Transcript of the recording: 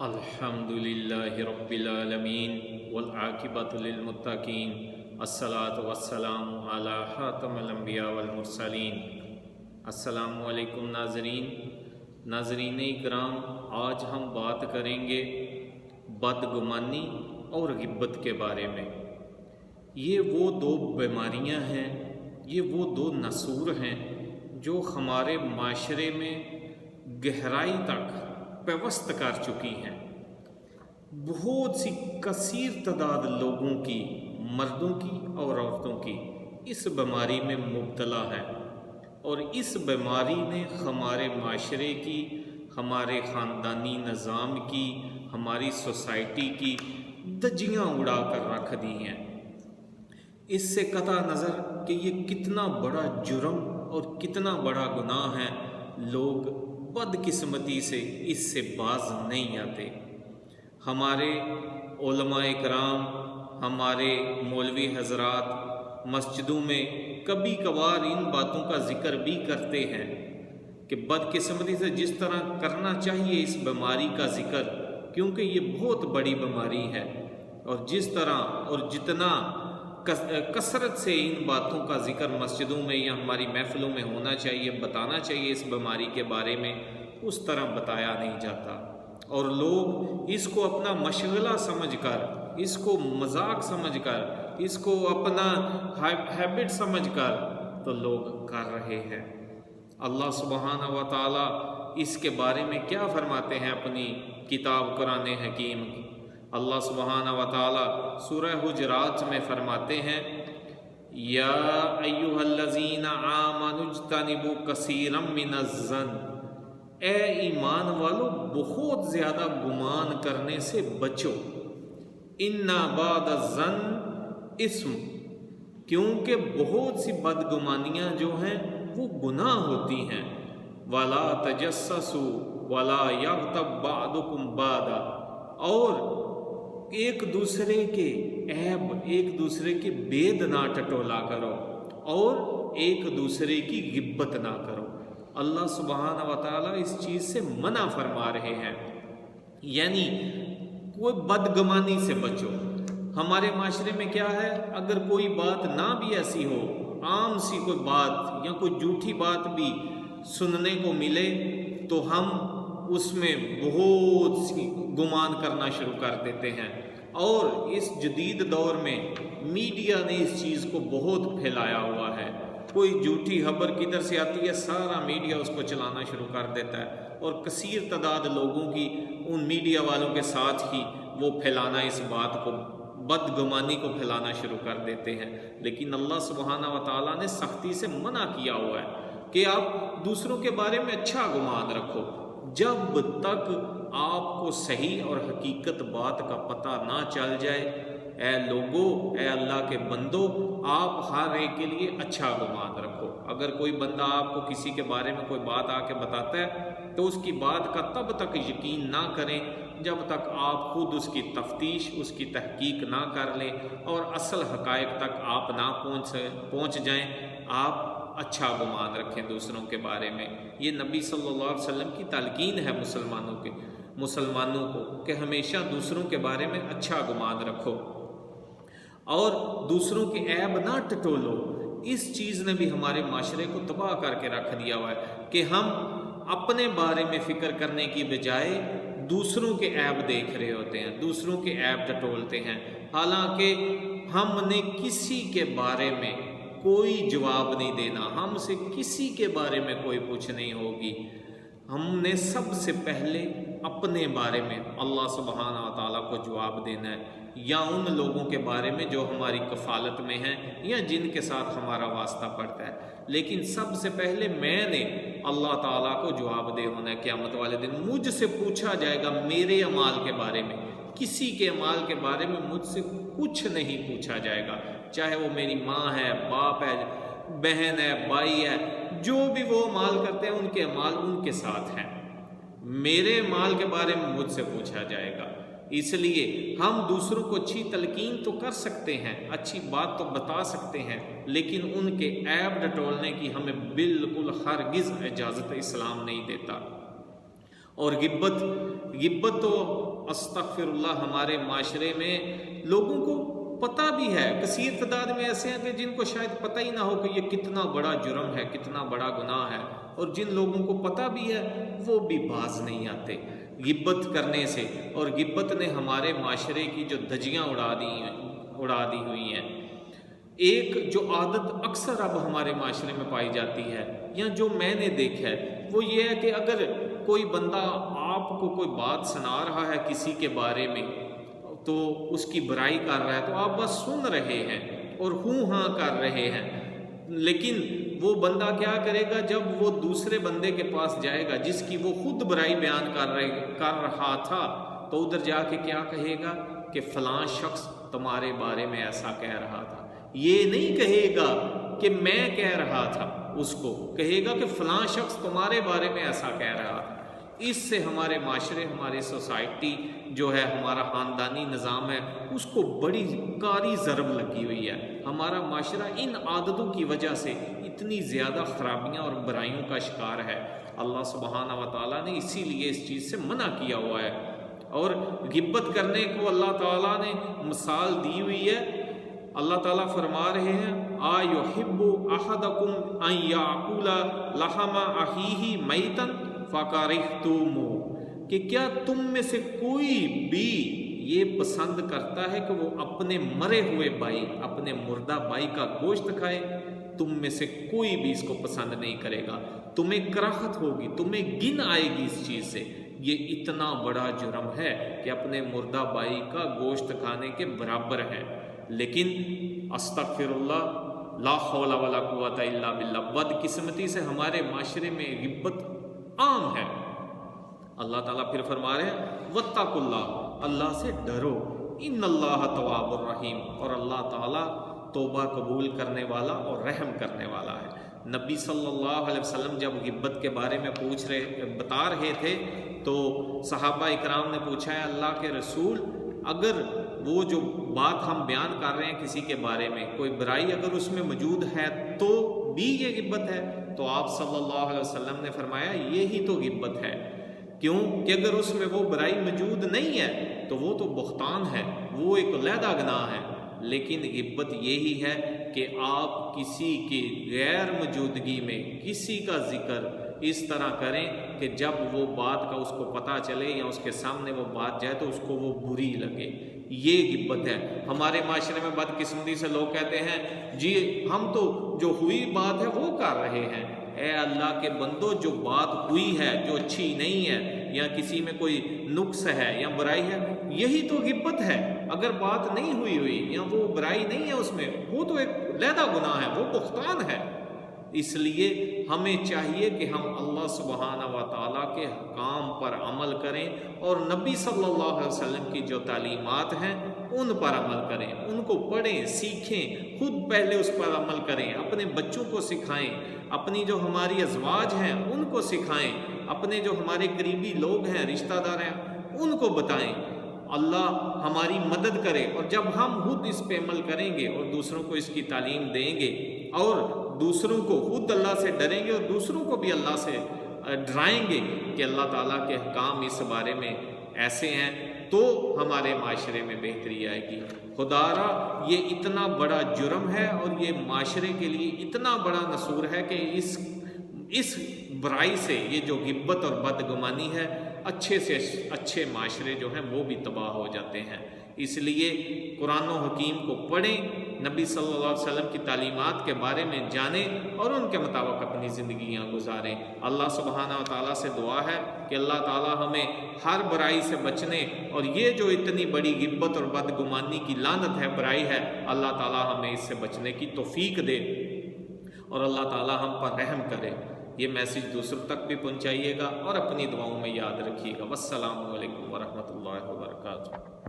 الحمدللہ رب العالمین والعاقبۃ للمتقین الصلاۃ والسلام علی خاتم الانبیاء والمرسلین۔ السلام علیکم ناظرین اکرام، آج ہم بات کریں گے بدگمانی اور غیبت کے بارے میں۔ یہ وہ دو بیماریاں ہیں، یہ وہ دو نسور ہیں جو ہمارے معاشرے میں گہرائی تک پیوست کر چکی ہیں۔ بہت سی کثیر تعداد لوگوں کی، مردوں کی اور عورتوں کی اس بیماری میں مبتلا ہے، اور اس بیماری نے ہمارے معاشرے کی، ہمارے خاندانی نظام کی، ہماری سوسائٹی کی دھجیاں اڑا کر رکھ دی ہیں۔ اس سے قطع نظر کہ یہ کتنا بڑا جرم اور کتنا بڑا گناہ ہے، لوگ بدقسمتی سے اس سے باز نہیں آتے۔ ہمارے علماء کرام، ہمارے مولوی حضرات مسجدوں میں کبھی کبھار ان باتوں کا ذکر بھی کرتے ہیں کہ بدقسمتی سے جس طرح کرنا چاہیے اس بیماری کا ذکر، کیونکہ یہ بہت بڑی بیماری ہے، اور جس طرح اور جتنا کثرت سے ان باتوں کا ذکر مسجدوں میں یا ہماری محفلوں میں ہونا چاہیے، بتانا چاہیے اس بیماری کے بارے میں، اس طرح بتایا نہیں جاتا، اور لوگ اس کو اپنا مشغلہ سمجھ کر، اس کو مذاق سمجھ کر، اس کو اپنا ہیبٹ سمجھ کر تو لوگ کر رہے ہیں۔ اللہ سبحانہ و تعالی اس کے بارے میں کیا فرماتے ہیں اپنی کتاب قرآن حکیم کی؟ اللہ سبحانہ و تعالی سورہ حجرات میں فرماتے ہیں، یا ایھا الذین آمنوا اجتنبوا کثیرا من الظن، اے ایمان والو بہت زیادہ گمان کرنے سے بچو، ان بعض الظن اسم، کیونکہ بہت سی بدگمانیاں جو ہیں وہ گناہ ہوتی ہیں، ولا تجسسوا ولا یغتب بعضکم بعضا، اور ایک دوسرے کے عیب، ایک دوسرے کے بید نہ ٹٹولا کرو، اور ایک دوسرے کی غیبت نہ کرو۔ اللہ سبحانہ و تعالیٰ اس چیز سے منع فرما رہے ہیں، یعنی کوئی بدگمانی سے بچو۔ ہمارے معاشرے میں کیا ہے، اگر کوئی بات نہ بھی ایسی ہو، عام سی کوئی بات یا کوئی جھوٹی بات بھی سننے کو ملے تو ہم اس میں بہت سی گمان کرنا شروع کر دیتے ہیں، اور اس جدید دور میں میڈیا نے اس چیز کو بہت پھیلایا ہوا ہے۔ کوئی جھوٹی خبر کدھر سے آتی ہے، سارا میڈیا اس کو چلانا شروع کر دیتا ہے، اور کثیر تعداد لوگوں کی ان میڈیا والوں کے ساتھ ہی وہ پھیلانا، اس بات کو، بدگمانی کو پھیلانا شروع کر دیتے ہیں۔ لیکن اللہ سبحانہ و تعالیٰ نے سختی سے منع کیا ہوا ہے کہ آپ دوسروں کے بارے میں اچھا گمان رکھو، جب تک آپ کو صحیح اور حقیقت بات کا پتہ نہ چل جائے۔ اے لوگو، اے اللہ کے بندو، آپ ہر ایک کے لیے اچھا گمان رکھو۔ اگر کوئی بندہ آپ کو کسی کے بارے میں کوئی بات آ کے بتاتا ہے تو اس کی بات کا تب تک یقین نہ کریں جب تک آپ خود اس کی تفتیش، اس کی تحقیق نہ کر لیں اور اصل حقائق تک آپ نہ پہنچ جائیں۔ آپ اچھا گمان رکھیں دوسروں کے بارے میں۔ یہ نبی صلی اللہ علیہ وسلم کی تلقین ہے مسلمانوں کو کہ ہمیشہ دوسروں کے بارے میں اچھا گمان رکھو اور دوسروں کے عیب نہ ٹٹولو۔ اس چیز نے بھی ہمارے معاشرے کو تباہ کر کے رکھ دیا ہوا ہے کہ ہم اپنے بارے میں فکر کرنے کی بجائے دوسروں کے عیب دیکھ رہے ہوتے ہیں، دوسروں کے عیب ٹٹولتے ہیں، حالانکہ ہم نے کسی کے بارے میں کوئی جواب نہیں دینا، ہم سے کسی کے بارے میں کوئی پوچھ نہیں ہوگی۔ ہم نے سب سے پہلے اپنے بارے میں اللہ سبحانہ و تعالیٰ کو جواب دینا ہے، یا ان لوگوں کے بارے میں جو ہماری کفالت میں ہیں یا جن کے ساتھ ہمارا واسطہ پڑتا ہے، لیکن سب سے پہلے میں نے اللہ تعالیٰ کو جواب دے ہونا ہے۔ قیامت والے دن مجھ سے پوچھا جائے گا میرے اعمال کے بارے میں، کسی کے اعمال کے بارے میں مجھ سے کچھ نہیں پوچھا جائے گا، چاہے وہ میری ماں ہے، باپ ہے، بہن ہے، بھائی ہے، جو بھی وہ اعمال کرتے ہیں ان کے اعمال ان کے ساتھ ہیں۔ میرے اعمال کے بارے میں مجھ سے پوچھا جائے گا۔ اس لیے ہم دوسروں کو اچھی تلقین تو کر سکتے ہیں، اچھی بات تو بتا سکتے ہیں، لیکن ان کے عیب ٹٹولنے کی ہمیں بالکل ہرگز اجازت اسلام نہیں دیتا۔ اور غیبت تو استغفراللہ ہمارے معاشرے میں لوگوں کو پتہ بھی ہے، کثیر تعداد میں ایسے ہیں کہ جن کو شاید پتہ ہی نہ ہو کہ یہ کتنا بڑا جرم ہے، کتنا بڑا گناہ ہے، اور جن لوگوں کو پتہ بھی ہے وہ بھی باز نہیں آتے غیبت کرنے سے۔ اور غیبت نے ہمارے معاشرے کی جو دھجیاں اڑا دی ہوئی ہیں۔ ایک جو عادت اکثر اب ہمارے معاشرے میں پائی جاتی ہے، یا جو میں نے دیکھا ہے، وہ یہ ہے کہ اگر کوئی بندہ آپ کو کوئی بات سنا رہا ہے کسی کے بارے میں، تو اس کی برائی کر رہا ہے، تو آپ بس سن رہے ہیں اور ہوں ہاں کر رہے ہیں، لیکن وہ بندہ کیا کرے گا جب وہ دوسرے بندے کے پاس جائے گا جس کی وہ خود برائی بیان کر رہا تھا، تو ادھر جا کے کیا کہے گا کہ فلاں شخص تمہارے بارے میں ایسا کہہ رہا تھا۔ یہ نہیں کہے گا کہ میں کہہ رہا تھا، اس کو کہے گا کہ فلاں شخص تمہارے بارے میں ایسا کہہ رہا تھا۔ اس سے ہمارے معاشرے، ہماری سوسائٹی جو ہے، ہمارا خاندانی نظام ہے، اس کو بڑی کاری ضرب لگی ہوئی ہے۔ ہمارا معاشرہ ان عادتوں کی وجہ سے اتنی زیادہ خرابیاں اور برائیوں کا شکار ہے۔ اللہ سبحانہ و تعالیٰ نے اسی لیے اس چیز سے منع کیا ہوا ہے، اور غیبت کرنے کو اللہ تعالیٰ نے مثال دی ہوئی ہے۔ اللہ تعالیٰ فرما رہے ہیں آیحب احدکم ان یاکل لحم اخیہ میتا فکرہتموہ، کہ کیا تم میں سے کوئی بھی یہ پسند کرتا ہے کہ وہ اپنے مرے ہوئے بھائی، اپنے مردہ بھائی کا گوشت کھائے؟ تم میں سے کوئی بھی اس کو پسند نہیں کرے گا، تمہیں کراہت ہوگی، تمہیں گن آئے گی اس چیز سے۔ یہ اتنا بڑا جرم ہے کہ اپنے مردہ بھائی کا گوشت کھانے کے برابر ہے، لیکن استغفر اللہ، لا حول ولا قوت الا باللہ، بدقسمتی سے ہمارے معاشرے میں غیبت عام ہے۔ اللہ تعالیٰ پھر فرما رہے ہیں واتقوا اللہ، اللہ سے ڈرو، ان اللہ تواب الرحیم، اور اللہ تعالیٰ توبہ قبول کرنے والا اور رحم کرنے والا ہے۔ نبی صلی اللہ علیہ وسلم جب غیبت کے بارے میں بتا رہے تھے، تو صحابہ اکرام نے پوچھا ہے اللہ کے رسول، اگر وہ جو بات ہم بیان کر رہے ہیں کسی کے بارے میں، کوئی برائی اگر اس میں موجود ہے تو بھی یہ غیبت ہے؟ تو آپ صلی اللہ علیہ وسلم نے فرمایا یہی تو غیبت ہے۔ کیوں کہ اگر اس میں وہ برائی موجود نہیں ہے تو وہ تو بہتان ہے، وہ ایک علیحدہ گناہ ہے، لیکن غیبت یہی ہے کہ آپ کسی کی غیر موجودگی میں کسی کا ذکر اس طرح کریں کہ جب وہ بات کا اس کو پتہ چلے یا اس کے سامنے وہ بات جائے تو اس کو وہ بری لگے، یہ غیبت ہے۔ ہمارے معاشرے میں بدقسمتی سے لوگ کہتے ہیں جی ہم تو جو ہوئی بات ہے وہ کر رہے ہیں۔ اے اللہ کے بندو، جو بات ہوئی ہے جو اچھی نہیں ہے، یا کسی میں کوئی نقص ہے یا برائی ہے، یہی تو غیبت ہے۔ اگر بات نہیں ہوئی یا وہ برائی نہیں ہے اس میں، وہ تو ایک علیحدہ گناہ ہے، وہ بہتان ہے۔ اس لیے ہمیں چاہیے کہ ہم اللہ سبحانہ و تعالیٰ کے حکام پر عمل کریں، اور نبی صلی اللہ علیہ وسلم کی جو تعلیمات ہیں ان پر عمل کریں، ان کو پڑھیں، سیکھیں، خود پہلے اس پر عمل کریں، اپنے بچوں کو سکھائیں، اپنی جو ہماری ازواج ہیں ان کو سکھائیں، اپنے جو ہمارے قریبی لوگ ہیں، رشتہ دار ہیں، ان کو بتائیں۔ اللہ ہماری مدد کرے، اور جب ہم خود اس پہ عمل کریں گے اور دوسروں کو اس کی تعلیم دیں گے، اور دوسروں کو خود اللہ سے ڈریں گے اور دوسروں کو بھی اللہ سے ڈرائیں گے کہ اللہ تعالیٰ کے احکام اس بارے میں ایسے ہیں، تو ہمارے معاشرے میں بہتری آئے گی۔ خدا را یہ اتنا بڑا جرم ہے اور یہ معاشرے کے لیے اتنا بڑا نصور ہے کہ اس برائی سے، یہ جو غیبت اور بدگمانی ہے، اچھے سے اچھے معاشرے جو ہیں وہ بھی تباہ ہو جاتے ہیں۔ اس لیے قرآن و حکیم کو پڑھیں، نبی صلی اللہ علیہ وسلم کی تعلیمات کے بارے میں جانیں اور ان کے مطابق اپنی زندگیاں گزاریں۔ اللہ سبحانہ و تعالیٰ سے دعا ہے کہ اللہ تعالیٰ ہمیں ہر برائی سے بچنے، اور یہ جو اتنی بڑی غیبت اور بدگمانی کی لعنت ہے، برائی ہے، اللہ تعالیٰ ہمیں اس سے بچنے کی توفیق دے، اور اللہ تعالیٰ ہم پر رحم کرے۔ یہ میسیج دوسروں تک بھی پہنچائیے گا اور اپنی دعاؤں میں یاد رکھیے گا۔ والسلام علیکم ورحمۃ اللہ وبرکاتہ۔